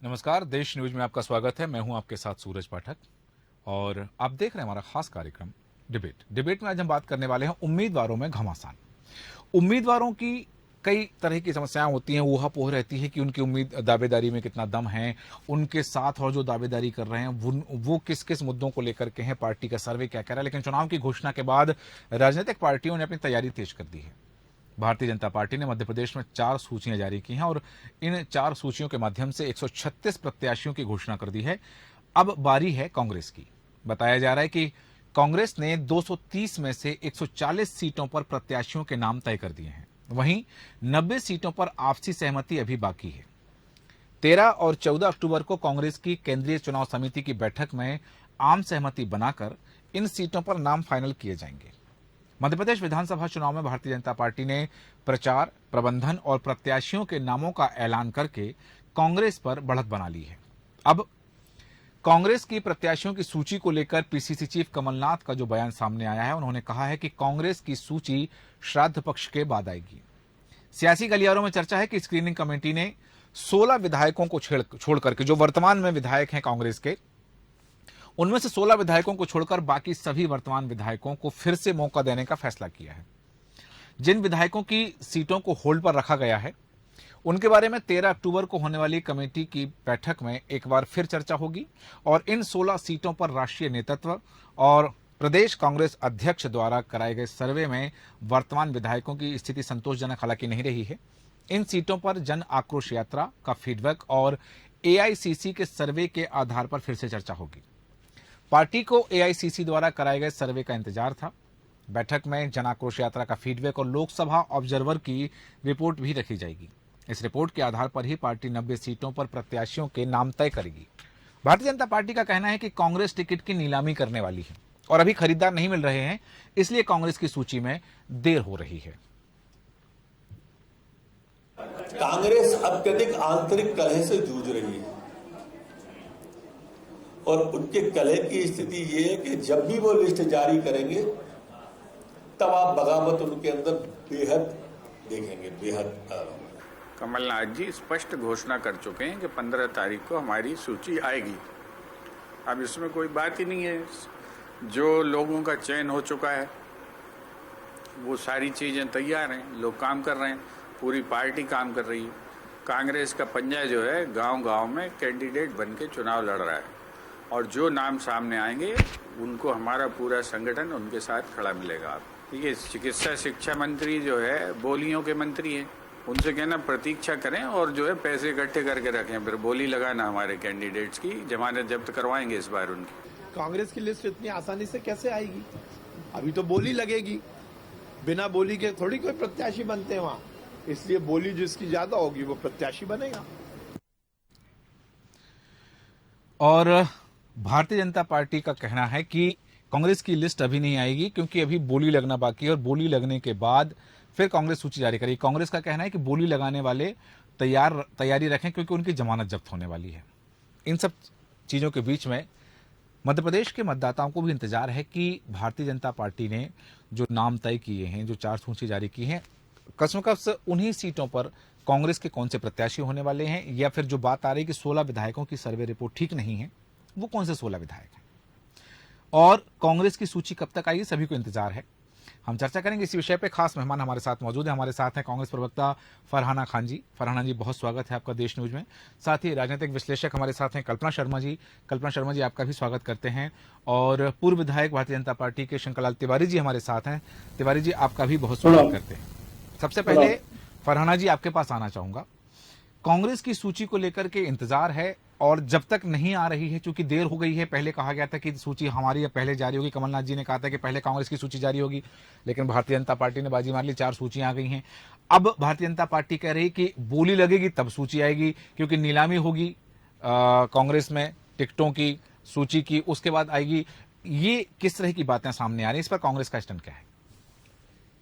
नमस्कार, देश न्यूज में आपका स्वागत है। मैं हूं आपके साथ सूरज पाठक और आप देख रहे हैं हमारा खास कार्यक्रम डिबेट में आज हम बात करने वाले हैं उम्मीदवारों में घमासान। उम्मीदवारों की कई तरह की समस्याएं होती हैं, ऊहापोह रहती है कि उनकी उम्मीद दावेदारी में कितना दम है, उनके साथ और जो दावेदारी कर रहे हैं वो किस किस मुद्दों को लेकर के हैं, पार्टी का सर्वे क्या कह रहा है। लेकिन चुनाव की घोषणा के बाद राजनीतिक पार्टियों ने अपनी तैयारी तेज कर दी है। भारतीय जनता पार्टी ने मध्य प्रदेश में 4 सूचियां जारी की हैं और इन 4 सूचियों के माध्यम से 136 प्रत्याशियों की घोषणा कर दी है। अब बारी है कांग्रेस की। बताया जा रहा है कि कांग्रेस ने 230 में से 140 सीटों पर प्रत्याशियों के नाम तय कर दिए हैं। वहीं 90 सीटों पर आपसी सहमति अभी बाकी है। 13 और 14 अक्टूबर को कांग्रेस की केंद्रीय चुनाव समिति की बैठक में आम सहमति बनाकर इन सीटों पर नाम फाइनल किए जाएंगे। मध्य प्रदेश विधानसभा चुनाव में भारतीय जनता पार्टी ने प्रचार, प्रबंधन और प्रत्याशियों के नामों का ऐलान करके कांग्रेस पर बढ़त बना ली है। अब कांग्रेस की प्रत्याशियों की सूची को लेकर पीसीसी चीफ कमलनाथ का जो बयान सामने आया है, उन्होंने कहा है कि कांग्रेस की सूची श्राद्ध पक्ष के बाद आएगी। सियासी गलियारों में चर्चा है कि स्क्रीनिंग कमेटी ने 16 विधायकों को छोड़ करके, जो वर्तमान में विधायक हैं कांग्रेस के, उनमें से 16 विधायकों को छोड़कर बाकी सभी वर्तमान विधायकों को फिर से मौका देने का फैसला किया है। जिन विधायकों की सीटों को होल्ड पर रखा गया है, उनके बारे में 13 अक्टूबर को होने वाली कमेटी की बैठक में एक बार फिर चर्चा होगी और इन 16 सीटों पर राष्ट्रीय नेतृत्व और प्रदेश कांग्रेस अध्यक्ष द्वारा कराए गए सर्वे में वर्तमान विधायकों की स्थिति संतोषजनक हालांकि नहीं रही है। इन सीटों पर जन आक्रोश यात्रा का फीडबैक और एआईसीसी के सर्वे के आधार पर फिर से चर्चा होगी। पार्टी को एआईसीसी द्वारा कराए गए सर्वे का इंतजार था। बैठक में जन आक्रोश यात्रा का फीडबैक और लोकसभा ऑब्जर्वर की रिपोर्ट भी रखी जाएगी। इस रिपोर्ट के आधार पर ही पार्टी 90 सीटों पर प्रत्याशियों के नाम तय करेगी। भारतीय जनता पार्टी का कहना है कि कांग्रेस टिकट की नीलामी करने वाली है और अभी खरीदार नहीं मिल रहे हैं, इसलिए कांग्रेस की सूची में देर हो रही है। कांग्रेस अत्यधिक आंतरिक कलह से जूझ रही है और उनके कलह की स्थिति ये है कि जब भी वो लिस्ट जारी करेंगे तब आप बगावत उनके अंदर बेहद देखेंगे, बेहद। कमलनाथ जी स्पष्ट घोषणा कर चुके हैं कि 15 तारीख को हमारी सूची आएगी। अब इसमें कोई बात ही नहीं है। जो लोगों का चयन हो चुका है वो सारी चीजें तैयार हैं, लोग काम कर रहे हैं, पूरी पार्टी काम कर रही है। कांग्रेस का पंजा जो है गांव-गांव में कैंडिडेट बन के चुनाव लड़ रहा है और जो नाम सामने आएंगे उनको हमारा पूरा संगठन उनके साथ खड़ा मिलेगा। आप ये चिकित्सा शिक्षा मंत्री जो है बोलियों के मंत्री हैं, उनसे कहना प्रतीक्षा करें और जो है पैसे इकट्ठे करके रखें, फिर बोली लगाना हमारे कैंडिडेट्स की, जमानत जब्त करवाएंगे इस बार उनकी। कांग्रेस की लिस्ट इतनी आसानी से कैसे आएगी? अभी तो बोली लगेगी, बिना बोली के थोड़ी कोई प्रत्याशी बनते हैं वहां, इसलिए बोली जिसकी ज्यादा होगी वो प्रत्याशी बनेगा। और भारतीय जनता पार्टी का कहना है कि कांग्रेस की लिस्ट अभी नहीं आएगी क्योंकि अभी बोली लगना बाकी है और बोली लगने के बाद फिर कांग्रेस सूची जारी करेगी। कांग्रेस का कहना है कि बोली लगाने वाले तैयारी रखें क्योंकि उनकी जमानत जब्त होने वाली है। इन सब चीजों के बीच में मध्य प्रदेश के मतदाताओं को भी इंतजार है कि भारतीय जनता पार्टी ने जो नाम तय किए हैं, जो 4 सूची जारी की हैं, कसमकस उन्हीं सीटों पर कांग्रेस के कौन से प्रत्याशी होने वाले हैं, या फिर जो बात आ रही है कि 16 विधायकों की सर्वे रिपोर्ट ठीक नहीं है, वो कौन से 16 विधायक हैं और कांग्रेस की सूची कब तक आएगी, सभी को इंतजार है। हम चर्चा करेंगे इसी विषय पे। खास मेहमान हमारे साथ मौजूद है। हमारे साथ हैं कांग्रेस प्रवक्ता फरहाना खान जी। फरहाना जी, बहुत स्वागत है आपका देश न्यूज में। साथ ही राजनीतिक विश्लेषक हमारे साथ हैं कल्पना शर्मा जी। कल्पना शर्मा जी, आपका भी स्वागत करते हैं। और पूर्व विधायक भारतीय जनता पार्टी के शंकरलाल तिवारी जी हमारे साथ हैं। तिवारी जी, आपका भी बहुत स्वागत करते हैं। सबसे पहले फरहाना जी, आपके पास आना चाहूंगा। कांग्रेस की सूची को लेकर के इंतजार है और जब तक नहीं आ रही है, चूंकि देर हो गई है, पहले कहा गया था कि सूची हमारी पहले जारी होगी, कमलनाथ जी ने कहा था कि पहले कांग्रेस की सूची जारी होगी, लेकिन भारतीय जनता पार्टी ने बाजी मार ली, 4 सूचियां आ गई हैं। अब भारतीय जनता पार्टी कह रही कि बोली लगेगी तब सूची आएगी क्योंकि नीलामी होगी कांग्रेस में टिकटों की, सूची की, उसके बाद आएगी। ये किस तरह की बातें सामने आ रही है, इस पर कांग्रेस का स्टैंड क्या है?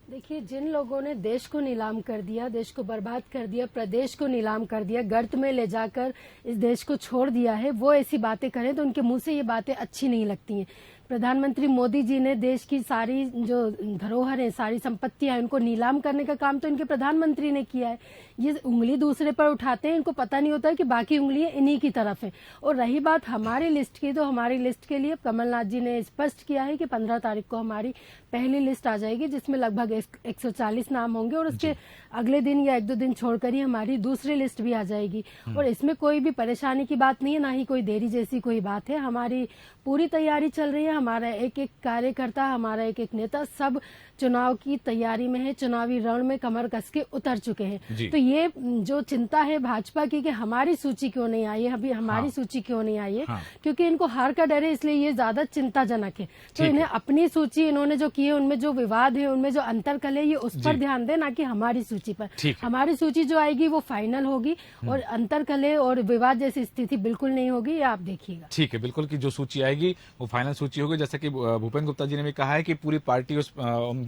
देखिए, जिन लोगों ने देश को नीलाम कर दिया, देश को बर्बाद कर दिया, प्रदेश को नीलाम कर दिया, गर्त में ले जाकर इस देश को छोड़ दिया है, वो ऐसी बातें करें तो उनके मुंह से ये बातें अच्छी नहीं लगती हैं। प्रधानमंत्री मोदी जी ने देश की सारी जो धरोहर है, सारी संपत्तियां हैं, उनको नीलाम करने का काम तो इनके प्रधानमंत्री ने किया है। ये उंगली दूसरे पर उठाते हैं, इनको पता नहीं होता है कि बाकी उंगलियां इन्हीं की तरफ है। और रही बात हमारी लिस्ट की, तो हमारी लिस्ट के लिए कमलनाथ जी ने स्पष्ट किया है कि 15 तारीख को हमारी पहली लिस्ट आ जाएगी, जिसमें लगभग 140 नाम होंगे, और उसके अगले दिन या 1-2 दिन छोड़कर ही हमारी दूसरी लिस्ट भी आ जाएगी। और इसमें कोई भी परेशानी की बात नहीं है, ना ही कोई देरी जैसी कोई बात है। हमारी पूरी तैयारी चल रही है, हमारा एक एक कार्यकर्ता, हमारा एक एक नेता सब चुनाव की तैयारी में है, चुनावी रण में कमर कस के उतर चुके हैं। तो ये जो चिंता है भाजपा की कि हमारी सूची क्यों नहीं आई है, अभी हमारी सूची क्यों नहीं आई है, क्योंकि इनको हार का डर है, इसलिए ये ज्यादा चिंताजनक है। तो इन्हें अपनी सूची इन्होंने जो की है, उनमें जो विवाद है, उनमें जो अंतरकल है, ये उस पर ध्यान दे, ना कि हमारी सूची पर। हमारी सूची जो आएगी वो फाइनल होगी, और अंतरकले और विवाद जैसी स्थिति बिल्कुल नहीं होगी, ये आप देखिएगा। ठीक है, बिल्कुल, की जो सूची आएगी वो फाइनल सूची होगी। जैसे कि भूपेंद्र गुप्ता जी ने भी कहा है कि पूरी पार्टी उस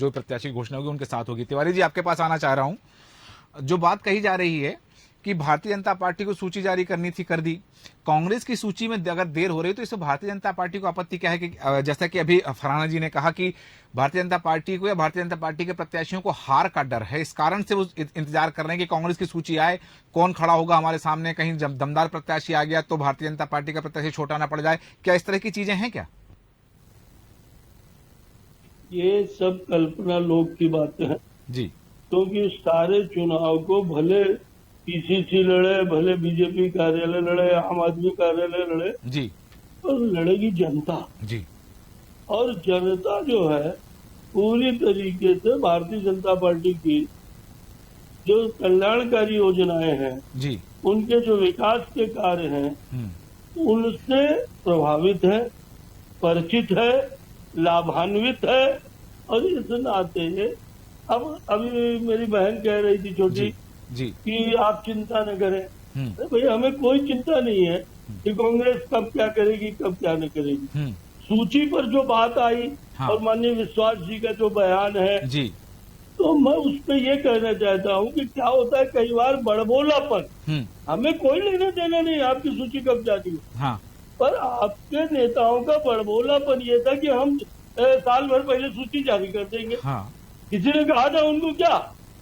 जो प्रत्याशी की घोषणा होगी उनके साथ होगी। तिवारी जी, आपके पास आना चाह रहा हूं। जो बात कही जा रही है कि भारतीय जनता पार्टी को सूची जारी करनी थी, कर दी। कांग्रेस की सूची में अगर देर हो रही है तो इसमें भारतीय जनता पार्टी को आपत्ति क्या है? कि जैसा कि अभी फरहाना जी ने कहा कि भारतीय जनता पार्टी को या भारतीय जनता पार्टी के प्रत्याशियों को हार का डर है, इस कारण से वो इंतजार कर रहे हैं कि कांग्रेस की सूची आए, कौन खड़ा होगा हमारे सामने, कहीं जब दमदार प्रत्याशी आ गया तो भारतीय जनता पार्टी का प्रत्याशी छोटा ना पड़ जाए। क्या इस तरह की चीजें हैं क्या? ये सब कल्पना लोग की बातें हैं जी, क्योंकि सारे चुनाव को भले पीसीसी लड़े, भले बीजेपी कार्यालय लड़े, आम आदमी कार्यालय लड़े जी, और लड़ेगी जनता। जी, और जनता जो है पूरी तरीके से भारतीय जनता पार्टी की जो कल्याणकारी योजनाएं हैं जी, उनके जो विकास के कार्य हैं उनसे प्रभावित है, परिचित है, लाभान्वित है। और इस नाते अब अभी मेरी बहन कह रही थी छोटी जी, कि आप चिंता न करें। अरे भाई, हमें कोई चिंता नहीं है कि कांग्रेस कब क्या करेगी, कब क्या न करेगी। सूची पर जो बात आई और माननीय विश्वास जी का जो बयान है जी, तो मैं उस पर ये कहना चाहता हूँ कि क्या होता है कई बार बड़बोलापन, हमें कोई लेना देना नहीं आपकी सूची कब जाती है, पर आपके नेताओं का बड़बोलापन ये था कि हम साल भर पहले सूची जारी कर देंगे। किसी ने कहा था उनको क्या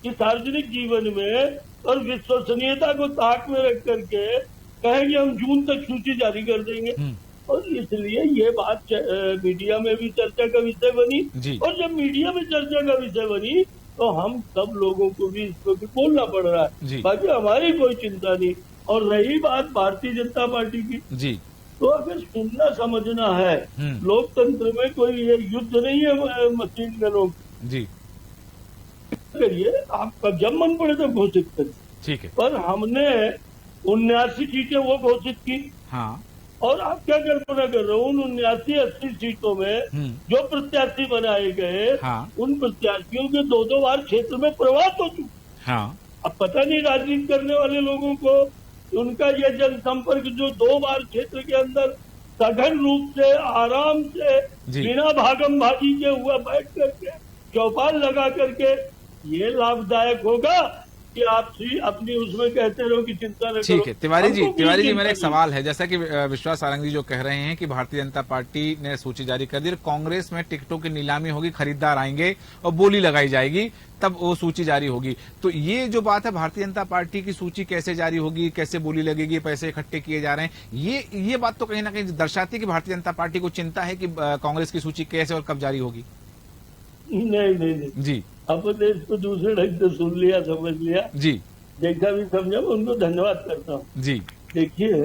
कि सार्वजनिक जीवन में और विश्वसनीयता को ताक में रख करके कहेंगे हम जून तक सूची जारी कर देंगे। और इसलिए ये बात मीडिया में भी चर्चा का विषय बनी, और जब मीडिया में चर्चा का विषय बनी तो हम सब लोगों को भी इस पर भी बोलना पड़ रहा है। बाकी हमारी कोई चिंता नहीं। और रही बात भारतीय जनता पार्टी की, तो अगर सुनना समझना है, लोकतंत्र में कोई ये युद्ध नहीं है मशीन गनों जी, करिए आपका जब मन पड़े तो घोषित करिए। ठीक है, पर हमने 79 सीटें वो घोषित की। और आप क्या कल्पना कर रहे हो, उन 79-80 सीटों में जो प्रत्याशी बनाए गए उन प्रत्याशियों के 2-2 बार क्षेत्र में प्रवास हो चुके। अब पता नहीं राजनीति करने वाले लोगों को उनका यह जनसंपर्क जो 2 बार क्षेत्र के अंदर सघन रूप से आराम से बिना भागम भागी के हुआ बैठ करके चौपाल लगा करके ये लाभदायक होगा कि आप अपनी उसमें कहते रहो कि चिंता न करो। ठीक है, तिवारी जी मेरा एक सवाल है। जैसा कि विश्वास सारंग जी जो कह रहे हैं कि भारतीय जनता पार्टी ने सूची जारी कर दी, कांग्रेस में टिकटों की नीलामी होगी, खरीदार आएंगे और बोली लगाई जाएगी, तब वो सूची जारी होगी। तो ये जो बात है भारतीय जनता पार्टी की सूची कैसे जारी होगी, कैसे बोली लगेगी, पैसे इकट्ठे किए जा रहे हैं, ये बात तो कहीं ना कहीं दर्शाती है कि भारतीय जनता पार्टी को चिंता है कि कांग्रेस की सूची कैसे और कब जारी होगी। नहीं जी, अपने इसको दूसरे ढंग से सुन लिया, समझ लिया जी, देखा भी समझा। मैं उनको धन्यवाद करता हूँ जी। देखिए,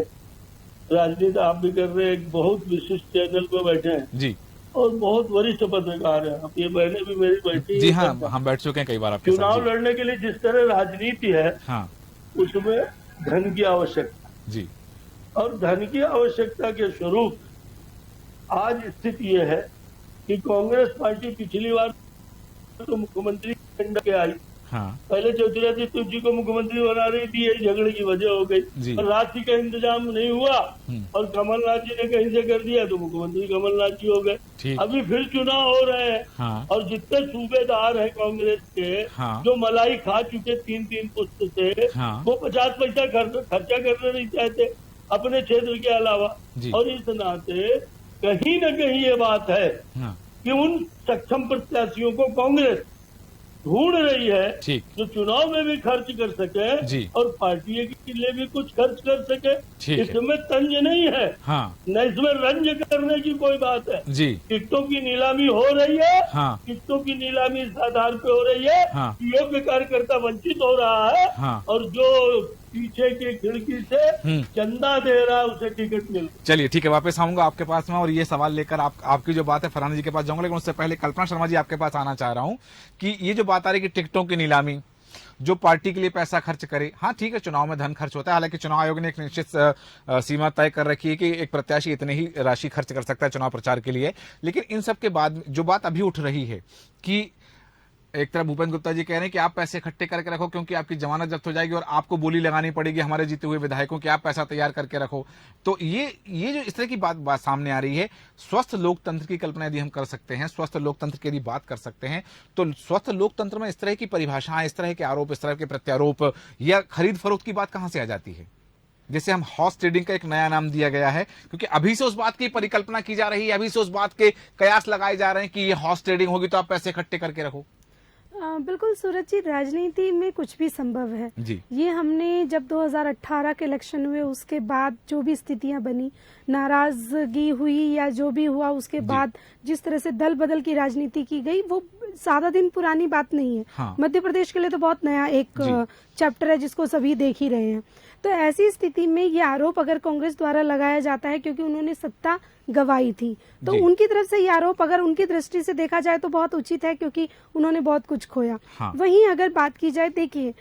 राजनीति आप भी कर रहे हैं, एक बहुत विशिष्ट चैनल पे बैठे हैं जी, और बहुत वरिष्ठ पत्रकार हैं। ये बहने भी मेरी बैठी जी, हाँ, हम बैठ चुके हैं कई बार आपके साथ। चुनाव लड़ने के लिए जिस तरह राजनीति है उसमें धन की आवश्यकता जी, और धन की आवश्यकता के स्वरूप आज स्थिति यह है कि कांग्रेस पार्टी पिछली बार तो मुख्यमंत्री के आई, पहले ज्योतिरादित्य जी को मुख्यमंत्री बना रही थी, यही झगड़े की वजह हो गई। और राशि का इंतजाम नहीं हुआ और कमलनाथ जी ने कहीं से कर दिया तो मुख्यमंत्री कमलनाथ जी हो गए। अभी फिर चुनाव हो रहे हैं और जितने सूबेदार हैं कांग्रेस के जो मलाई खा चुके 3-3 पुस्त से, वो 50 पैसा खर्चा करना नहीं चाहते अपने क्षेत्र के अलावा। और इस नाते कहीं न कहीं ये बात है कि उन सक्षम प्रत्याशियों को कांग्रेस ढूंढ रही है ठीक। जो चुनाव में भी खर्च कर सके जी। और पार्टी के लिए भी कुछ खर्च कर सके। ठीक है। इसमें तंज नहीं है, हाँ न इसमें रंज करने की कोई बात है। जी। टिकटों की नीलामी हो रही है। हाँ। टिकटों की नीलामी इस आधार पे हो रही है हाँ। कि योग्य कार्यकर्ता वंचित हो रहा है। हाँ। और जो पीछे की खिड़की से चंदा दे रहा है उसे टिकट मिल। चलिए ठीक है, वापस आऊंगा आपके पास में और ये सवाल लेकर आपकी जो बात है फरहाना जी के पास जाऊंगा, लेकिन उससे पहले कल्पना शर्मा जी आपके पास आना चाह रहा हूं कि ये जो बात आ रही है कि टिकटों की नीलामी, जो पार्टी के लिए पैसा खर्च करे, हाँ ठीक है, चुनाव में धन खर्च होता है, हालांकि चुनाव आयोग ने एक निश्चित सीमा तय कर रखी है कि एक प्रत्याशी इतने ही राशि खर्च कर सकता है चुनाव प्रचार के लिए। लेकिन इन सब के बाद जो बात अभी उठ रही है कि एक तरफ भूपेंद्र गुप्ता जी कह रहे हैं कि आप पैसे इकट्ठे करके रखो क्योंकि आपकी जमानत जब्त हो जाएगी और आपको बोली लगानी पड़ेगी हमारे जीते हुए विधायकों की, आप पैसा तैयार करके रखो। तो ये जो इस तरह की बात सामने आ रही है, स्वस्थ लोकतंत्र की कल्पना यदि हम कर सकते हैं, स्वस्थ लोकतंत्र की यदि बात कर सकते हैं, तो स्वस्थ लोकतंत्र में इस तरह की परिभाषाएं, इस तरह के आरोप, इस तरह के प्रत्यारोप या खरीद फरोख्त की बात कहां से आ जाती है? जैसे हम हॉर्स ट्रेडिंग का एक नया नाम दिया गया है, क्योंकि अभी से उस बात की परिकल्पना की जा रही है, अभी से उस बात के कयास लगाए जा रहे हैं कि ये हॉर्स ट्रेडिंग होगी तो आप पैसे इकट्ठे करके रखो। बिल्कुल सूरज जी, राजनीति में कुछ भी संभव है जी। ये हमने जब 2018 के इलेक्शन हुए उसके बाद जो भी स्थितियां बनी, नाराजगी हुई या जो भी हुआ, उसके बाद जिस तरह से दल बदल की राजनीति की गई, वो ज्यादा दिन पुरानी बात नहीं है। हाँ। मध्य प्रदेश के लिए तो बहुत नया एक चैप्टर है जिसको सभी देख ही रहे हैं। तो ऐसी स्थिति में ये आरोप अगर कांग्रेस द्वारा लगाया जाता है क्योंकि उन्होंने सत्ता गवाई थी, तो उनकी तरफ से ये आरोप अगर उनकी दृष्टि से देखा जाए तो बहुत उचित है क्योंकि उन्होंने बहुत कुछ खोया। हाँ। वहीं अगर बात की जाए, देखिए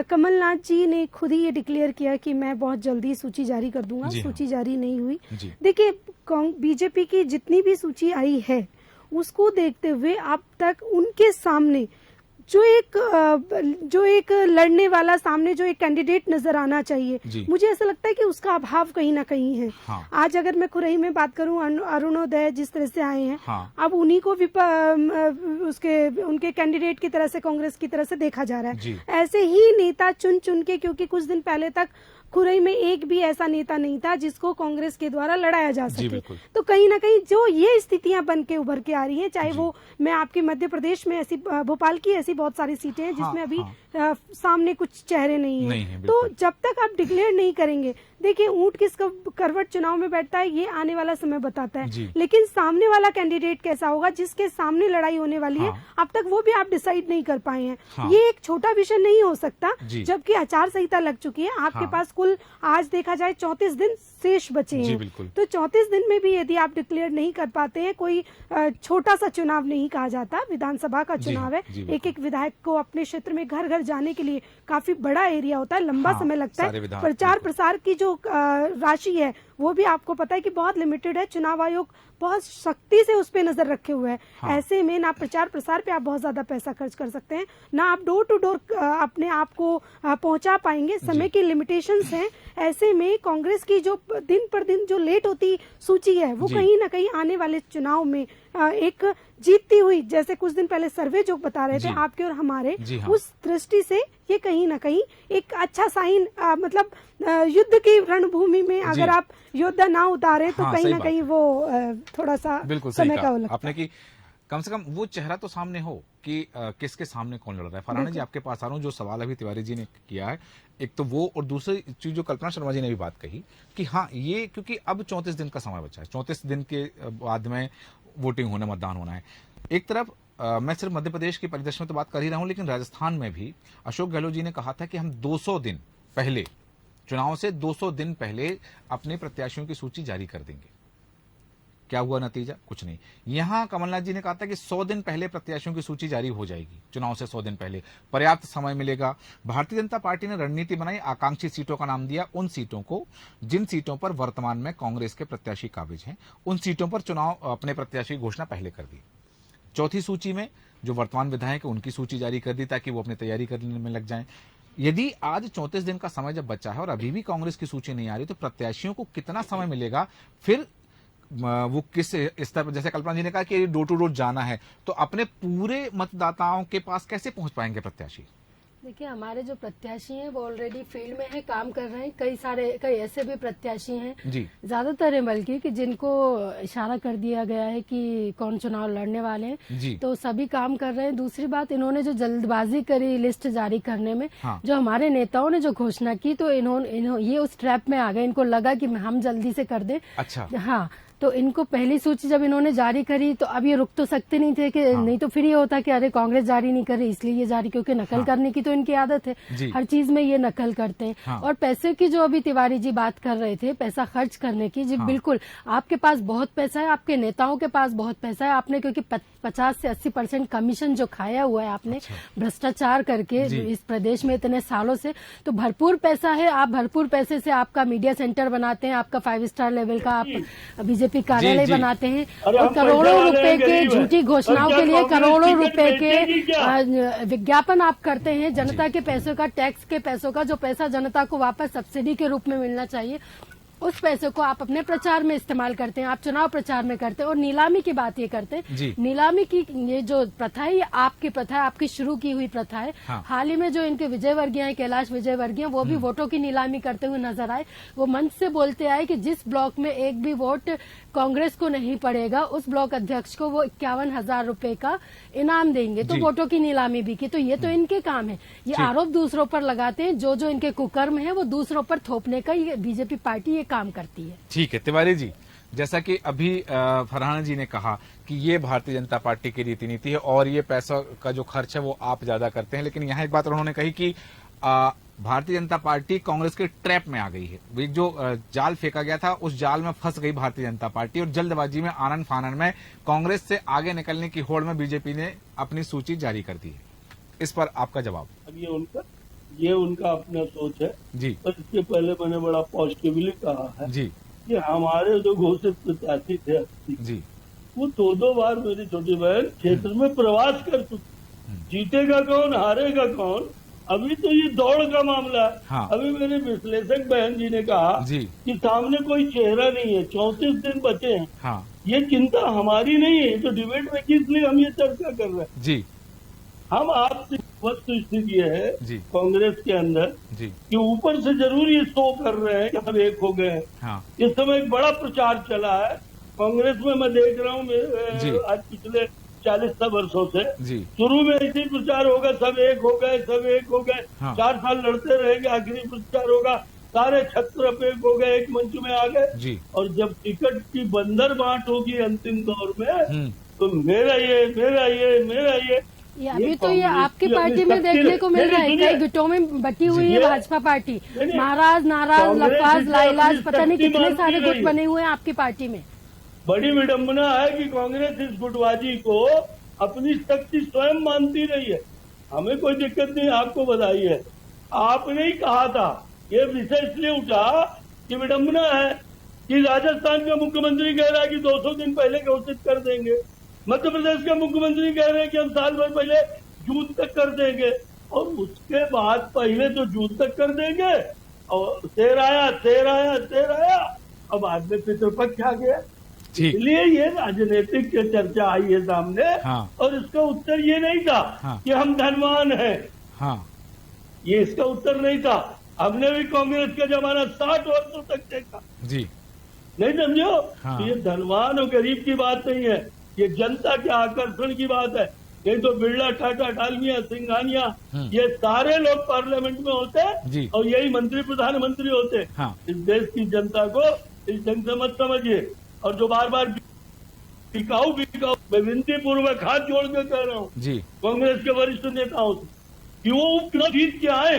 कमलनाथ जी ने खुद ही ये डिक्लेयर किया कि मैं बहुत जल्दी सूची जारी कर दूंगा। सूची जारी नहीं हुई। देखिए बीजेपी की जितनी भी सूची आई है उसको देखते हुए अब तक उनके सामने जो एक लड़ने वाला, सामने जो एक कैंडिडेट नजर आना चाहिए, मुझे ऐसा लगता है कि उसका अभाव कहीं ना कहीं है। हाँ। आज अगर मैं खुरई में बात करूं, अरुणोदय जिस तरह से आए हैं, हाँ। अब उन्हीं को उनके कैंडिडेट की तरह से, कांग्रेस की तरह से देखा जा रहा है। ऐसे ही नेता चुन चुन के, क्योंकि कुछ दिन पहले तक खुरई में एक भी ऐसा नेता नहीं था जिसको कांग्रेस के द्वारा लड़ाया जा सके। तो कहीं ना कहीं जो ये स्थितियां बन के उभर के आ रही हैं, चाहे वो मैं आपके मध्य प्रदेश में ऐसी, भोपाल की ऐसी बहुत सारी सीटें हैं जिसमें अभी सामने कुछ चेहरे नहीं है। तो जब तक आप डिक्लेयर नहीं करेंगे, देखिए ऊंट किस करवट चुनाव में बैठता है ये आने वाला समय बताता है, लेकिन सामने वाला कैंडिडेट कैसा होगा, जिसके सामने लड़ाई होने वाली है, अब तक वो भी आप डिसाइड नहीं कर पाए हैं। ये एक छोटा विषय नहीं हो सकता, जबकि आचार संहिता लग चुकी है। आपके पास कुल आज देखा जाए 34 दिन शेष बचे हैं। तो 34 दिन में भी यदि आप डिक्लेयर नहीं कर पाते हैं, कोई छोटा सा चुनाव नहीं कहा जाता, विधानसभा का चुनाव है। एक एक विधायक को अपने क्षेत्र में घर घर जाने के लिए काफी बड़ा एरिया होता है, लंबा समय लगता है। प्रचार प्रसार की जो राशि है वो भी आपको पता है कि बहुत लिमिटेड है। चुनाव आयोग बहुत सख्ती से उस पे नजर रखे हुए है। ऐसे में ना प्रचार प्रसार पे आप बहुत ज्यादा पैसा खर्च कर सकते हैं, ना आप डोर टू डोर अपने आप को पहुंचा पाएंगे, समय की लिमिटेशंस हैं। ऐसे में कांग्रेस की जो दिन पर दिन जो लेट होती सूची है वो कहीं ना कहीं आने वाले चुनाव में एक जीतती हुई, जैसे कुछ दिन पहले सर्वे जो बता रहे थे आपके और हमारे, उस दृष्टि से ये कहीं ना कहीं एक अच्छा साइन, मतलब युद्ध की रणभूमि में अगर आप योद्धा ना उतारे तो कहीं ना कहीं वो थोड़ा सा समय का लगता आपने की कम से कम वो चेहरा तो सामने हो कि किसके सामने कौन लड़ रहा है। फरहाना जी आपके पास आ रहा हूँ, जो सवाल अभी तिवारी जी ने किया है, एक तो वो, और दूसरी चीज जो कल्पना शर्मा जी ने भी बात कही कि हाँ ये, क्योंकि अब 34 दिन का समय बचा है, 34 दिन के बाद में वोटिंग होना, मतदान होना है। एक तरफ मैं सिर्फ मध्य प्रदेश के परिदृश्य में तो बात कर ही रहा हूं, लेकिन राजस्थान में भी अशोक गहलोत जी ने कहा था कि हम 200 दिन पहले, चुनाव से 200 दिन पहले अपने प्रत्याशियों की सूची जारी कर देंगे। क्या हुआ नतीजा? कुछ नहीं। यहां कमलनाथ जी ने कहा था कि 100 दिन पहले प्रत्याशियों की सूची जारी हो जाएगी, चुनाव से 100 दिन पहले पर्याप्त समय मिलेगा। भारतीय जनता पार्टी ने रणनीति बनाई, आकांक्षी सीटों का नाम दिया उन सीटों को जिन सीटों पर वर्तमान में कांग्रेस के प्रत्याशी काबिज हैं, उन सीटों पर चुनाव अपने प्रत्याशी की घोषणा पहले कर दी। चौथी सूची में जो वर्तमान विधायक है उनकी सूची जारी कर दी ताकि वो अपनी तैयारी करने में लग जाएं। यदि आज 34 दिन का समय जब बचा है और अभी भी कांग्रेस की सूची नहीं आ रही, तो प्रत्याशियों को कितना समय मिलेगा, फिर वो किस स्तर पर, जैसे कल्पना जी ने कहा कि डोर टू डोर जाना है, तो अपने पूरे मतदाताओं के पास कैसे पहुंच पाएंगे प्रत्याशी? देखिए, हमारे जो प्रत्याशी हैं वो ऑलरेडी फील्ड में है, काम कर रहे हैं। कई ऐसे भी प्रत्याशी हैं जी, ज्यादातर है बल्कि कि जिनको इशारा कर दिया गया है कि कौन चुनाव लड़ने वाले हैं, जी, तो सभी काम कर रहे हैं। दूसरी बात, इन्होंने जो जल्दबाजी करी लिस्ट जारी करने में, हाँ। जो हमारे नेताओं ने जो घोषणा की, तो इन्होंने ये उस ट्रैप में आ गए। इनको लगा कि हम जल्दी से कर दें। अच्छा, हाँ, तो इनको पहली सूची जब इन्होंने जारी करी तो अब ये रुक तो सकते नहीं थे कि नहीं तो फिर ये होता कि अरे कांग्रेस जारी नहीं कर रही इसलिए ये जारी, क्योंकि नकल करने की तो इनकी आदत है, हर चीज में ये नकल करते हैं। और पैसे की जो अभी तिवारी जी बात कर रहे थे, पैसा खर्च करने की, जी बिल्कुल, आपके पास बहुत पैसा है, आपके नेताओं के पास बहुत पैसा है। आपने क्योंकि 50 से 80% कमीशन जो खाया हुआ है आपने भ्रष्टाचार करके इस प्रदेश में इतने सालों से, तो भरपूर पैसा है। आप भरपूर पैसे से आपका मीडिया सेंटर बनाते हैं, आपका 5 स्टार लेवल का आप बीजेपी कार्यालय बनाते हैं, और करोड़ों रुपए के झूठी घोषणाओं के लिए करोड़ों रुपए के विज्ञापन आप करते हैं। जनता के पैसों का, टैक्स के पैसों का, जो पैसा जनता को वापस सब्सिडी के रूप में मिलना चाहिए, उस पैसे को आप अपने प्रचार में इस्तेमाल करते हैं, आप चुनाव प्रचार में करते हैं। और नीलामी की बात ये करते हैं, नीलामी की ये जो प्रथा है, ये आपकी प्रथा है, आपकी शुरू की हुई प्रथा है। हाल ही में जो इनके विजयवर्गीय हैं, कैलाश विजयवर्गीय, वो भी वोटों की नीलामी करते हुए नजर आए। वो मंच से बोलते आए कि जिस ब्लॉक में एक भी वोट कांग्रेस को नहीं पड़ेगा, उस ब्लॉक अध्यक्ष को वो 51,000 रुपए का इनाम देंगे। तो वोटों की नीलामी भी की। तो ये तो इनके काम है, ये आरोप दूसरों पर लगाते हैं। जो इनके कुकर्म है वो दूसरों पर थोपने का ये बीजेपी पार्टी ये काम करती है। ठीक है तिवारी जी, जैसा कि अभी फरहाना जी ने कहा कि ये भारतीय जनता पार्टी की रीति नीति है और ये पैसा का जो खर्च है वो आप ज्यादा करते हैं, लेकिन यहाँ एक बात उन्होंने कही कि भारतीय जनता पार्टी कांग्रेस के ट्रैप में आ गई है। एक जो जाल फेंका गया था उस जाल में फंस गई भारतीय जनता पार्टी और जल्दबाजी में, आनन फानन में कांग्रेस से आगे निकलने की होड़ में बीजेपी ने अपनी सूची जारी कर दी है। इस पर आपका जवाब? ये उनका अपना सोच है जी। पर इसके पहले मैंने बड़ा पॉजिटिवली कहा है जी कि हमारे जो घोषित प्रत्याशी थे जी, वो 2 बार मेरी छोटी बहन क्षेत्र में प्रवास कर चुकी। जीतेगा कौन, हारेगा कौन, अभी तो ये दौड़ का मामला है। हाँ। अभी मेरे विश्लेषक बहन जी ने कहा जी कि सामने कोई चेहरा नहीं है, 34 दिन बचे हैं। हाँ। ये चिंता हमारी नहीं है, तो डिबेट में किस लिए हम ये चर्चा कर रहे हैं? जी, हम आपसे वस्तु स्थिति ये है जी कांग्रेस के अंदर जी कि ऊपर से जरूर ये शो कर रहे हैं कि हम एक हो गए हैं। हाँ। इस समय एक बड़ा प्रचार चला है कांग्रेस में, मैं देख रहा हूँ आज पिछले 40 वर्षों से। शुरू में इसी प्रचार होगा, सब एक हो गए, सब एक हो गए। हाँ। 4 साल लड़ते रहेंगे, आखिरी प्रचार होगा, सारे छत्र अब एक हो गए, एक मंच में आ गए। और जब टिकट की बंदर बांट होगी अंतिम दौर में, तो मेरा ये मेरा ये मेरा ये अभी तो ये आपकी पार्टी में देखने को मिल रहा है। कई गुटों में बटी हुई है भाजपा पार्टी, महाराज, नाराज, लफाज, लाइलाज, पता नहीं कितने सारे गुट बने हुए हैं आपकी पार्टी में। बड़ी विडम्बना है कि कांग्रेस इस गुटबाजी को अपनी शक्ति स्वयं मानती रही है। हमें कोई दिक्कत नहीं, आपको बधाई है। आपने ही कहा था, ये विषय इसलिए उठा कि विडम्बना है कि राजस्थान का मुख्यमंत्री कह रहा है कि 200 दिन पहले घोषित कर देंगे, मध्य प्रदेश का मुख्यमंत्री कह रहे हैं कि हम साल भर पहले जून तक कर देंगे, और उसके बाद पहले तो जून तक कर देंगे, और शेर आया, अब बाद में पितृपक्ष आ गया। इसलिए ये राजनीतिक चर्चा आई है सामने। हाँ। और इसका उत्तर ये नहीं था। हाँ। कि हम धनवान हैं। हाँ। ये इसका उत्तर नहीं था। हमने भी कांग्रेस का जमाना 60 वर्षों तक देखा जी, नहीं समझो? हाँ। ये धनवान और गरीब की बात नहीं है, ये जनता के आकर्षण की बात है। नहीं तो बिरला, टाटा, डालमिया, सिंघानिया, ये सारे लोग पार्लियामेंट में होते हैं और यही मंत्री प्रधानमंत्री होते हैं। हाँ। इस देश की जनता को इस ढंग से मत समझिए। और जो बार बार बिकाऊ, मैं विनती पूर्वक हाथ जोड़ के कह रहा हूँ कांग्रेस के वरिष्ठ नेताओं से कि वो उपचुनाव जीत के आए,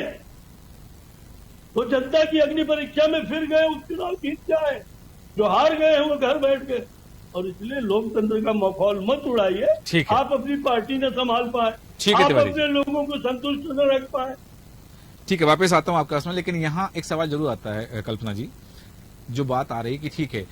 वो जनता की अग्नि परीक्षा में फिर गए, उपचुनाव जीत के आए। जो हार गए हैं वो घर बैठ गए। और इसलिए लोकतंत्र का माहौल मत उड़ाइए। आप अपनी पार्टी न संभाल पाए, आप अपने लोगों को संतुष्ट न रख पाए। ठीक है, वापस आता हूं आपके पास में, लेकिन यहाँ एक सवाल जरूर आता है कल्पना जी, जो बात आ रही कि ठीक है,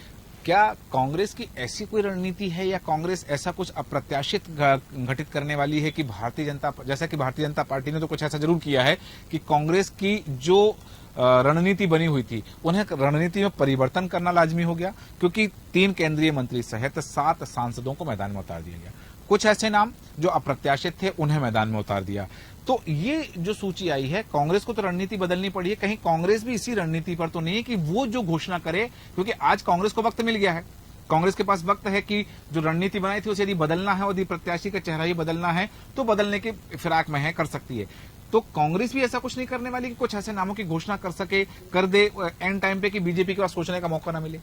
क्या कांग्रेस की ऐसी कोई रणनीति है या कांग्रेस ऐसा कुछ अप्रत्याशित घटित करने वाली है कि भारतीय जनता, जैसा कि भारतीय जनता पार्टी ने तो कुछ ऐसा जरूर किया है कि कांग्रेस की जो रणनीति बनी हुई थी उन्हें रणनीति में परिवर्तन करना लाजमी हो गया, क्योंकि 3 केंद्रीय मंत्री सहित 7 सांसदों को मैदान में उतार दिया गया। कुछ ऐसे नाम जो अप्रत्याशित थे उन्हें मैदान में उतार दिया। तो ये जो सूची आई है, कांग्रेस को तो रणनीति बदलनी पड़ी है, कहीं कांग्रेस भी इसी रणनीति पर तो नहीं है कि वो जो घोषणा करे, क्योंकि आज कांग्रेस को वक्त मिल गया है, कांग्रेस के पास वक्त है कि जो रणनीति बनाई थी उसे यदि बदलना है और यदि प्रत्याशी का चेहरा ही बदलना है तो बदलने के फिराक में है, कर सकती है। तो कांग्रेस भी ऐसा कुछ नहीं करने वाली कि कुछ ऐसे नामों की घोषणा कर सके, कर दे एंड टाइम पे कि बीजेपी के पास सोचने का मौका ना मिले।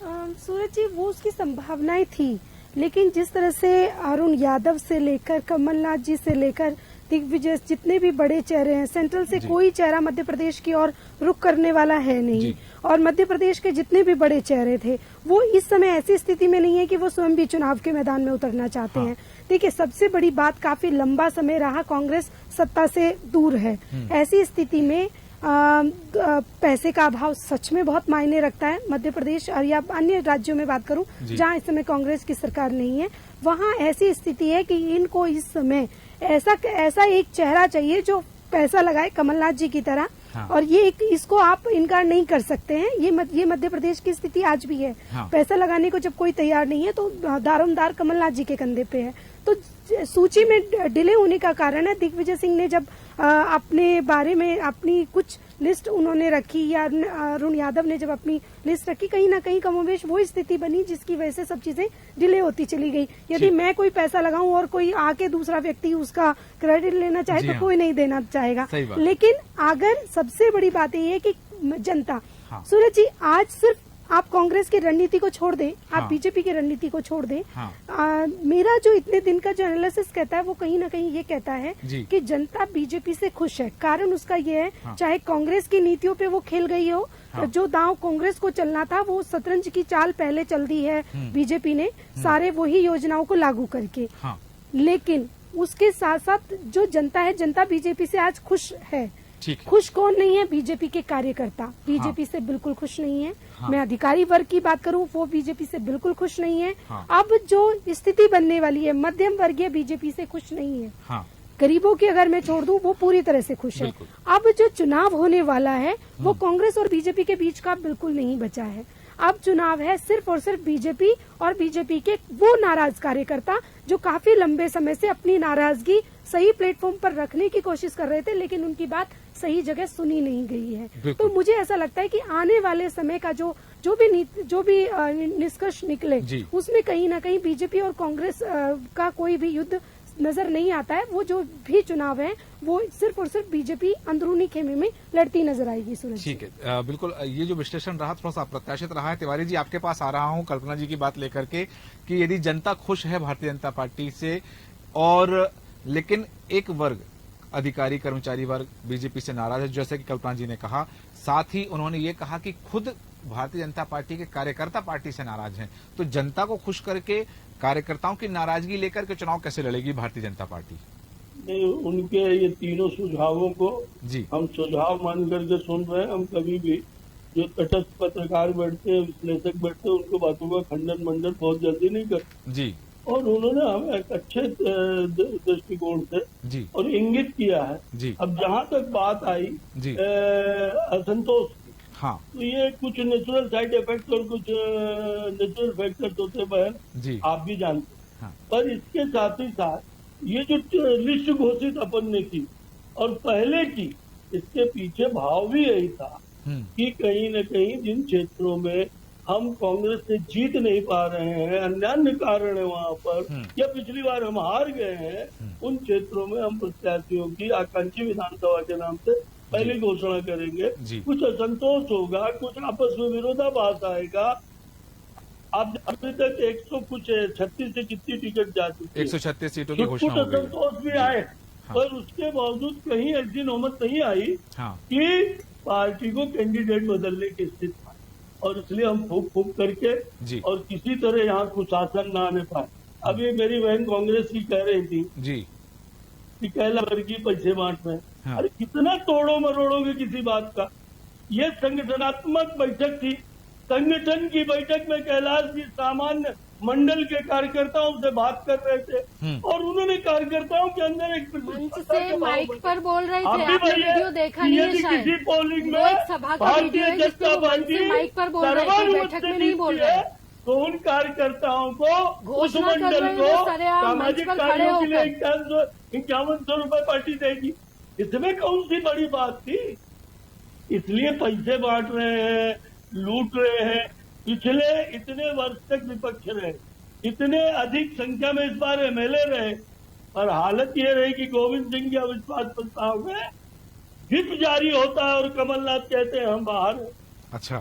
सूरज जी, वो उसकी संभावनाएं थी, लेकिन जिस तरह से अरुण यादव से लेकर कमलनाथ जी से लेकर दिग्विजय, जितने भी बड़े चेहरे हैं, सेंट्रल से कोई चेहरा मध्य प्रदेश की ओर रुख करने वाला है नहीं, और मध्य प्रदेश के जितने भी बड़े चेहरे थे वो इस समय ऐसी स्थिति में नहीं है कि वो स्वयं भी चुनाव के मैदान में उतरना चाहते हैं। देखिए, सबसे बड़ी बात, काफी लंबा समय रहा कांग्रेस सत्ता से दूर है। ऐसी स्थिति में पैसे का अभाव सच में बहुत मायने रखता है। मध्य प्रदेश और या अन्य राज्यों में बात करूं जहां इस समय कांग्रेस की सरकार नहीं है, वहां ऐसी स्थिति है कि इनको इस समय ऐसा एक चेहरा चाहिए जो पैसा लगाए, कमलनाथ जी की तरह। और ये इसको आप इनकार नहीं कर सकते हैं। ये मध्य प्रदेश की स्थिति आज भी है। पैसा लगाने को जब कोई तैयार नहीं है तो दारोमदार कमलनाथ जी के कंधे पे है। तो सूची में डिले होने का कारण है, दिग्विजय सिंह ने जब अपने बारे में अपनी कुछ लिस्ट उन्होंने रखी, या अरुण यादव ने जब अपनी लिस्ट रखी, कहीं ना कहीं कमोबेश वो स्थिति बनी जिसकी वजह से सब चीजें डिले होती चली गई। यदि मैं कोई पैसा लगाऊं और कोई आके दूसरा व्यक्ति उसका क्रेडिट लेना चाहे तो कोई नहीं देना चाहेगा। लेकिन अगर सबसे बड़ी बात ये है कि जनता, सूरज जी, आज सिर्फ आप कांग्रेस की रणनीति को छोड़ दें, आप बीजेपी की रणनीति को छोड़ दें, मेरा जो इतने दिन का जो एनालिसिस कहता है वो कहीं ना कहीं ये कहता है कि जनता बीजेपी से खुश है। कारण उसका ये है, चाहे कांग्रेस की नीतियों पे वो खेल गई हो, जो दांव कांग्रेस को चलना था वो शतरंज की चाल पहले चल दी है बीजेपी ने, सारे वही योजनाओं को लागू करके। लेकिन उसके साथ साथ जो जनता है, जनता बीजेपी से आज खुश है। खुश कौन नहीं है? बीजेपी के कार्यकर्ता बीजेपी से बिल्कुल खुश नहीं है। मैं अधिकारी वर्ग की बात करूं, वो बीजेपी से बिल्कुल खुश नहीं है। अब जो स्थिति बनने वाली है, मध्यम वर्गीय बीजेपी से खुश नहीं है। गरीबों की अगर मैं छोड़ दूं, वो पूरी तरह से खुश है। अब जो चुनाव होने वाला है वो कांग्रेस और बीजेपी के बीच का बिल्कुल नहीं बचा है। अब चुनाव है सिर्फ और सिर्फ बीजेपी और बीजेपी के वो नाराज कार्यकर्ता जो काफी लंबे समय से अपनी नाराजगी सही प्लेटफॉर्म पर रखने की कोशिश कर रहे थे, लेकिन उनकी बात सही जगह सुनी नहीं गई है। तो मुझे ऐसा लगता है कि आने वाले समय का जो भी निष्कर्ष निकले, उसमें कहीं ना कहीं बीजेपी और कांग्रेस का कोई भी युद्ध नजर नहीं आता है। वो जो भी चुनाव है वो सिर्फ और सिर्फ बीजेपी अंदरूनी खेमे में लड़ती नजर आएगी। सूरज, ठीक है, बिल्कुल ये जो विश्लेषण रहा थोड़ा सा अप्रत्याशित रहा है। तिवारी जी, आपके पास आ रहा हूं कल्पना जी की बात लेकर के कि यदि जनता खुश है भारतीय जनता पार्टी से, और लेकिन एक वर्ग, अधिकारी कर्मचारी वर्ग बीजेपी से नाराज है, जैसे कि कल्पना जी ने कहा। साथ ही उन्होंने ये कहा कि खुद भारतीय जनता पार्टी के कार्यकर्ता पार्टी से नाराज हैं। तो जनता को खुश करके कार्यकर्ताओं की नाराजगी लेकर के चुनाव कैसे लड़ेगी भारतीय जनता पार्टी? नहीं, उनके ये तीनों सुझावों को हम सुझाव मान करके सुन रहे हैं। हम कभी भी जो तटस्थ पत्रकार बैठते हैं, विश्लेषक बैठते हैं, उनको बातों का खंडन मंडन बहुत जल्दी नहीं करते जी। और उन्होंने हमें एक अच्छे दृष्टिकोण से और इंगित किया है जी। अब जहाँ तक बात आई असंतोष, तो ये कुछ नेचुरल साइड इफेक्ट और कुछ नेचुरल फैक्टर्स होते हैं बहन, आप भी जानते हैं। पर इसके साथ ही साथ ये जो लिस्ट घोषित अपन ने की और पहले की, इसके पीछे भाव भी यही था कि कहीं न कहीं जिन क्षेत्रों में हम कांग्रेस से जीत नहीं पा रहे हैं, अन्य कारण है वहाँ पर, या पिछली बार हम हार गए हैं, उन क्षेत्रों में हम प्रत्याशियों की आकांक्षी विधानसभा के नाम से पहली घोषणा करेंगे। कुछ असंतोष होगा, कुछ आपस में विरोधाभास आएगा। अब अभी तक 136 से कितनी टिकट जा चुकी है, 136 सीटों की घोषणा हो गई। असंतोष भी आए, पर उसके बावजूद कहीं ऐसी नौबत नहीं आई कि पार्टी को कैंडिडेट बदलने की स्थिति, और इसलिए हम फूक फूक करके और किसी तरह यहाँ कुशासन न आने पाए। अभी मेरी बहन कांग्रेस की कह रही थी कि कैला वर्गीय पैसे बांट में, अरे कितना तोड़ो मरोड़ोगे किसी बात का। ये संगठनात्मक बैठक थी, संगठन की बैठक में कैलाश जी सामान्य मंडल के कार्यकर्ताओं से बात कर रहे थे और उन्होंने कार्यकर्ताओं के अंदर एक मंच से माइक पर बोल रहे थे। आपने वीडियो देखा नहीं है शायद, किसी पोलिंग में भारतीय जनता पार्टी माइक पर बोल रहे थे, बैठक में नहीं बोल रहे। तो उन कार्यकर्ताओं को उस घोषणा कर मंडल रहे हैं को सरेआम मंच सामाजिक पर खड़े कार्यों के लिए होकर। 5100 रुपए पार्टी देगी। इसमें कौन सी बड़ी बात थी? इसलिए पैसे बांट रहे हैं, लूट रहे हैं। पिछले इतने वर्ष तक विपक्ष रहे, इतने अधिक संख्या में इस बार एमएलए रहे, और हालत ये रही कि गोविंद सिंह के अविश्वास प्रस्ताव में व्हिप जारी होता है और कमलनाथ कहते हैं हम बाहर हैं। अच्छा,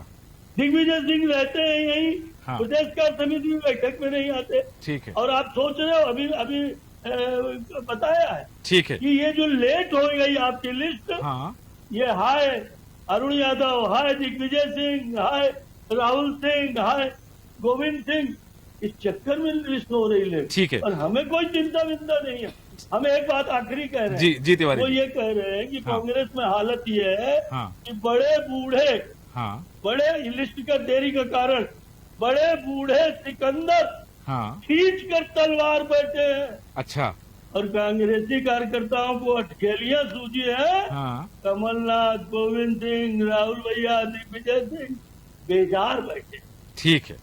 दिग्विजय सिंह रहते हैं यही, हाँ। प्रदेश कार्य समिति में बैठक में नहीं आते। ठीक है, और आप सोच रहे हो अभी बताया है ठीक है, कि ये जो लेट हो गई आपकी लिस्ट, हाँ, ये हाय अरुण यादव, हाय दिग्विजय सिंह, हाय राहुल सिंह, हाय गोविंद सिंह, इस चक्कर में लिस्ट हो रही लेट। ठीक है। और हमें कोई चिंता विंता नहीं है। हम एक बात आखिरी कह रहे हैं, जी तिवारी वो जी, ये कह रहे हैं कि हाँ। कांग्रेस में हालत ये है हाँ। कि बड़े बूढ़े, हाँ, बड़े लिस्ट का देरी का कारण बड़े बूढ़े सिकंदर हाँ, खींच कर तलवार बैठे हैं, अच्छा, और कांग्रेसी कार्यकर्ताओं को अटकेलियां सूझी है। हाँ, कमलनाथ, गोविंद सिंह, राहुल भैया, दिग्विजय सिंह बेजार बैठे। ठीक है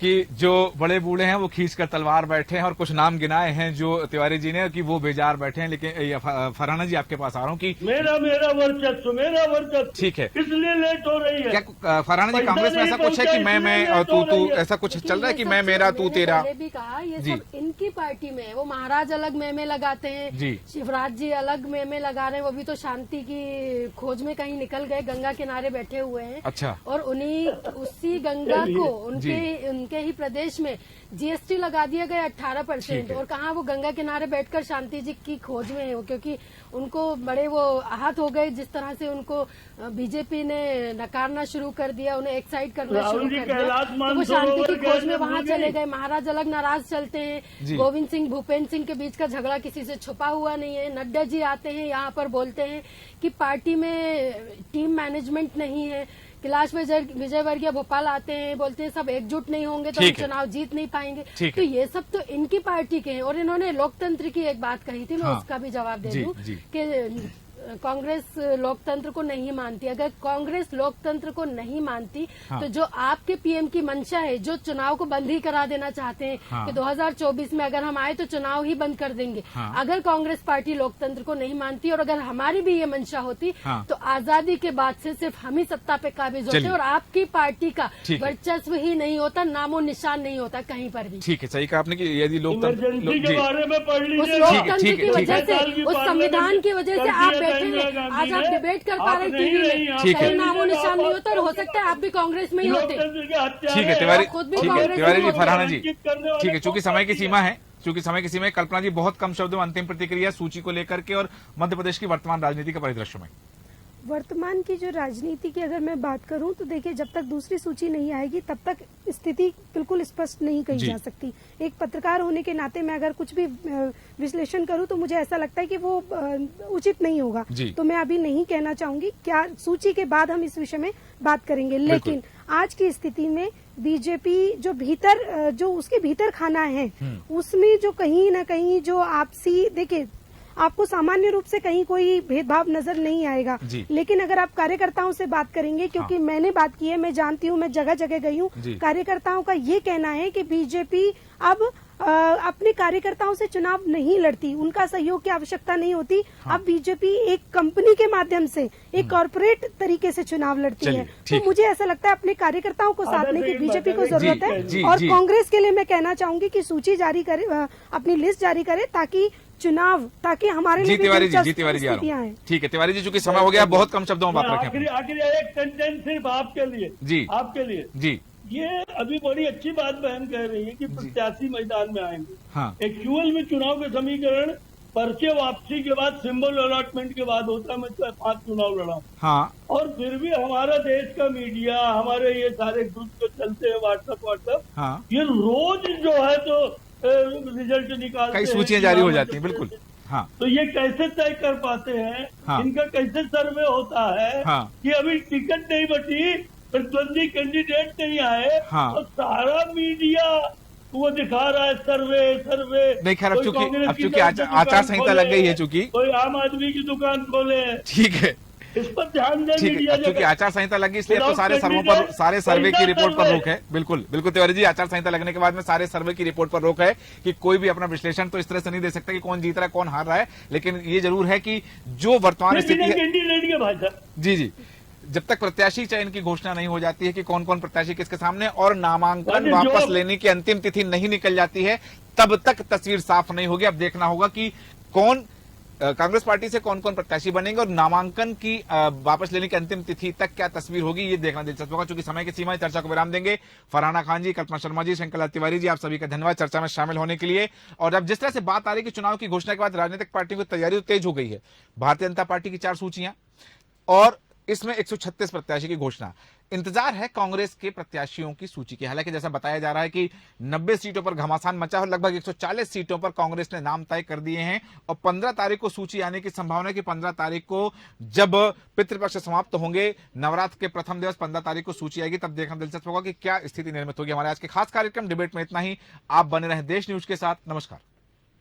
कि जो बड़े बूढ़े हैं वो खींचकर तलवार बैठे हैं, और कुछ नाम गिनाए हैं जो तिवारी जी ने कि वो बेजार बैठे हैं। लेकिन फरहाना जी आपके पास आ रहा हूँ कि मेरा वर्चस्व ठीक है, इसलिए लेट हो रही है। क्या फरहाना जी, पैसा कांग्रेस में नहीं ऐसा कुछ है कि पहुंचा, मैं इसलिए और लेट हो तू रही है। ऐसा कुछ चल रहा है कि ये मैं सब मेरा तो तू मैंने तेरा? पहले भी कहा, ये जी। सब इनकी पार्टी में है। वो महाराज अलग मेमे लगाते हैं, जी। शिवराज जी अलग मेमे लगा रहे हैं। वो भी तो शांति की खोज में कहीं निकल गए, गंगा किनारे बैठे हुए हैं। अच्छा, और उन्हीं उसी गंगा को उनके ही प्रदेश में जीएसटी लगा दिया गया 18%। और कहाँ वो गंगा किनारे बैठकर शांति जी की खोज में है वो, क्योंकि उनको बड़े वो आहत हो गए जिस तरह से उनको बीजेपी ने नकारना शुरू कर दिया, उन्हें एक्साइट करना शुरू कर दिया। तो वो शांति की खोज में वहां चले गए। महाराज अलग नाराज चलते हैं। गोविंद सिंह भूपेंद्र सिंह के बीच का झगड़ा किसी से छुपा हुआ नहीं है। नड्डा जी आते हैं यहाँ पर, बोलते हैं कि पार्टी में टीम मैनेजमेंट नहीं है। कैलाश विजयवर्गीय भोपाल आते हैं, बोलते हैं सब एकजुट नहीं होंगे तो हम चुनाव जीत नहीं पाएंगे। तो ये सब तो इनकी पार्टी के हैं। और इन्होंने लोकतंत्र की एक बात कही थी, मैं उसका भी जवाब दे दूं कि कांग्रेस लोकतंत्र को नहीं मानती। अगर कांग्रेस लोकतंत्र को नहीं मानती तो जो आपके पीएम की मंशा है, जो चुनाव को बंद ही करा देना चाहते हैं कि 2024 में अगर हम आए तो चुनाव ही बंद कर देंगे। अगर कांग्रेस पार्टी लोकतंत्र को नहीं मानती और अगर हमारी भी ये मंशा होती तो आजादी के बाद से सिर्फ हम ही सत्ता पे काबिज होते और आपकी पार्टी का वर्चस्व ही नहीं होता, नामो निशान नहीं होता कहीं पर भी। ठीक है, सही कहा आपने कि यदि इमरजेंसी के बारे में पढ़ लीजिए। उस लोकतंत्र की वजह से, उस संविधान की वजह से आप बैठे हैं, आज आप डिबेट कर पा रहे टीवी में, कहीं नामो निशान नहीं होता। और हो सकता है आप भी कांग्रेस में ही होते। ठीक है तिवारी, ठीक है तिवारी जी, फरहाना जी, ठीक है, चूंकि समय की सीमा है, कल्पना जी बहुत कम शब्दों में अंतिम प्रतिक्रिया सूची को लेकर के और मध्य प्रदेश की वर्तमान राजनीति के परिदृश्य में। वर्तमान की जो राजनीति की अगर मैं बात करूं तो देखिए, जब तक दूसरी सूची नहीं आएगी तब तक स्थिति बिल्कुल स्पष्ट नहीं कही जा सकती। एक पत्रकार होने के नाते मैं अगर कुछ भी विश्लेषण करूं तो मुझे ऐसा लगता है कि वो उचित नहीं होगा। तो मैं अभी नहीं कहना चाहूंगी, क्या सूची के बाद हम इस विषय में बात करेंगे। लेकिन आज की स्थिति में बीजेपी जो उसके भीतर खाना है, उसमें जो कहीं ना कहीं जो आपसी, देखिए आपको सामान्य रूप से कहीं कोई भेदभाव नजर नहीं आएगा, लेकिन अगर आप कार्यकर्ताओं से बात करेंगे, क्योंकि मैंने बात की है, मैं जानती हूँ, मैं जगह जगह गई हूँ, कार्यकर्ताओं का ये कहना है कि बीजेपी अब अपने कार्यकर्ताओं से चुनाव नहीं लड़ती, उनका सहयोग की आवश्यकता नहीं होती। अब बीजेपी एक कंपनी के माध्यम से, एक कॉरपोरेट तरीके से चुनाव लड़ती है। तो मुझे ऐसा लगता है अपने कार्यकर्ताओं को साधने की बीजेपी को जरूरत है। और कांग्रेस के लिए मैं कहना चाहूंगी कि सूची जारी करे, अपनी लिस्ट जारी करे, ताकि हमारे लिए तिवारी जी ठीक है तिवारी जी, चूंकि समय हो गया, बहुत कम शब्दों में बात रखें। आखिरी एक सेंटेंस सिर्फ आपके लिए, आपके लिए ये अभी बड़ी अच्छी बात बहन कह रही है कि प्रत्याशी मैदान में आएंगे। एक्चुअल में चुनाव के समीकरण पर्चे वापसी के बाद, सिंबल अलॉटमेंट के बाद होता है। मैं 5 चुनाव लड़ा और फिर भी हमारा देश का मीडिया, हमारे ये सारे ग्रुप जो चलते हैं व्हाट्सएप, ये रोज जो है तो रिजल्ट निकालते हैं, कई सूचियां जारी हो जाती हैं। बिल्कुल, तो ये कैसे तय कर पाते हैं, इनका कैसे सर्वे होता है कि अभी टिकट नहीं बची, प्रतिद्वंदी कैंडिडेट नहीं आए, तो सारा मीडिया वो दिखा रहा है सर्वे नहीं। खैर, अब चूंकि आचार संहिता लग गई है, चूंकि कोई आम आदमी की दुकान खोले, ठीक है, इस पर ध्यान नहीं ठीक दिया है, क्योंकि जाएगा। आचार संहिता लगी इसलिए अब तो Without सारे सर्वों पर, candidate, सारे सर्वे की कैसा रिपोर्ट पर सर्वे? रोक है। बिल्कुल बिल्कुल तिवारी जी, आचार संहिता लगने के बाद में सारे सर्वे की रिपोर्ट पर रोक है कि कोई भी अपना विश्लेषण तो इस तरह से नहीं दे सकता कि कौन जीत रहा है कौन हार रहा है। लेकिन ये जरूर है कि जो वर्तमान स्थिति है, कैंडिडेट के भाई साहब, जी जी, जब तक प्रत्याशी चयन की घोषणा नहीं हो जाती है कि कौन कौन प्रत्याशी किसके सामने और नामांकन जो- वापस लेने की अंतिम तिथि नहीं निकल जाती है, तब तक तस्वीर साफ नहीं होगी। अब देखना होगा कि कौन कांग्रेस पार्टी से कौन कौन प्रत्याशी बनेंगे और नामांकन की वापस लेने की अंतिम तिथि तक क्या तस्वीर होगी, ये देखना दिलचस्प होगा। चूंकि समय की सीमा है, चर्चा को विराम देंगे। फरहाना खान जी, कल्पना शर्मा जी, शंकर तिवारी जी, आप सभी का धन्यवाद चर्चा में शामिल होने के लिए। और अब जिस तरह से बात आ रही है कि चुनाव की घोषणा के बाद राजनीतिक पार्टियों की तैयारी तो तेज हो गई है। भारतीय जनता पार्टी की 4 सूचियां और इसमें 136 प्रत्याशी की घोषणा। इंतजार है कांग्रेस के प्रत्याशियों की सूची की। हालांकि जैसा बताया जा रहा है कि 90 सीटों पर घमासान मचा है, लगभग 140 सीटों पर कांग्रेस ने नाम तय कर दिए हैं और 15 तारीख को सूची आने की संभावना है कि 15 तारीख को जब पितृपक्ष समाप्त होंगे, नवरात्र के प्रथम दिवस 15 तारीख को सूची आएगी, तब देखना दिलचस्प होगा कि क्या स्थिति निर्मित होगी। हमारे आज के खास कार्यक्रम डिबेट में इतना ही। आप बने रहें देश न्यूज के साथ। नमस्कार।